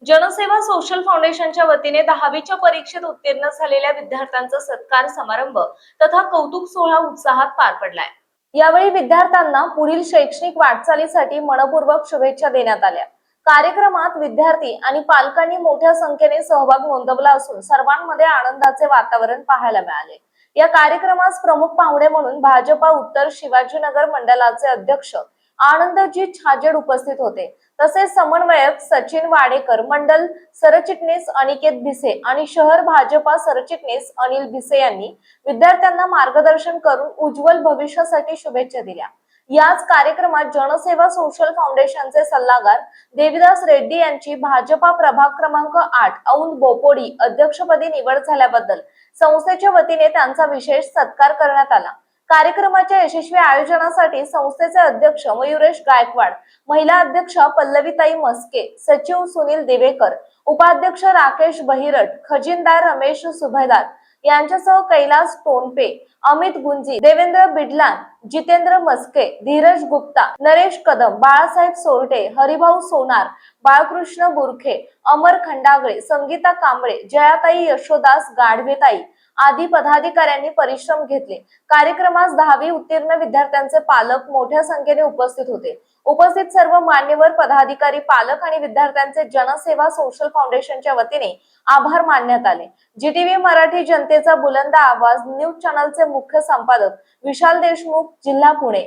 जनसेवा सोशल फाउंडेशनच्या वतीने 10वीच्या परीक्षेत उत्तीर्ण झालेल्या विद्यार्थ्यांचा सत्कार समारंभ तथा कौतुक सोहळा उत्साहात पार पडलाय। यावेळी विद्यार्थ्यांना पुढील शैक्षणिक वाटचालीसाठी मनपूर्वक शुभेच्छा देण्यात आल्या। कार्यक्रमात विद्यार्थी आणि पालकांनी मोठ्या संख्येने सहभाग नोंदवला असून सर्वांमध्ये आनंदाचे वातावरण पाहायला मिळाले। या कार्यक्रमास प्रमुख पाहुणे म्हणून भाजपा उत्तर शिवाजीनगर मंडलाचे अध्यक्ष आनंदजी छाजेड उपस्थित होते। तसेच समन्वयक सचिन वाडेकर, मंडल सरचिटणीस अनिकेत भिसे आणि शहर भाजपा सरचिटणीस अनिल भिसे यांनी विद्यार्थ्यांना मार्गदर्शन करून उज्ज्वल भविष्यासाठी शुभेच्छा दिल्या। याच कार्यक्रमात जनसेवा सोशल फाउंडेशनचे सल्लागार देविदास रेड्डी यांची भाजपा प्रभाग क्रमांक 8 औंध बोपोडी अध्यक्षपदी निवड झाल्याबद्दल संस्थेच्या वतीने त्यांचा विशेष सत्कार करण्यात आला। कार्यक्रमाच्या यशस्वी आयोजनासाठी संस्थेचे अध्यक्ष मयुरेश गायकवाड, महिला अध्यक्ष पल्लवीताई मस्के, सचिव सुनील देवेकर, उपाध्यक्ष राकेश बहिरट, खजिनदार रमेश सुभेदार यांच्यासह कैलास टोनपे, अमित गुंजी, देवेंद्र बिडलान, जितेंद्र मस्के, धीरज गुप्ता, नरेश कदम, बाळासाहेब सोरटे, हरिभाऊ सोनार, बाळकृष्ण बुरखे, अमर खंडागळे, संगीता कांबळे, जयाताई यशोदास गाढवेताई आदी पदाधिकाऱ्यांनी परिश्रम घेतले। कार्यक्रमास 10वी उत्तीर्ण विद्यार्थ्यांचे पालक मोठ्या संख्येने उपस्थित होते। उपस्थित सर्व मान्यवर पदाधिकारी, पालक आणि विद्यार्थ्यांचे जनसेवा सोशल फाउंडेशनच्या वतीने आभार मानण्यात आले। जीटीव्ही मराठी जनतेचा बुलंद आवाज न्यूज चॅनलचे मुख्य संपादक विशाल देशमुख, जिल्हा पुणे।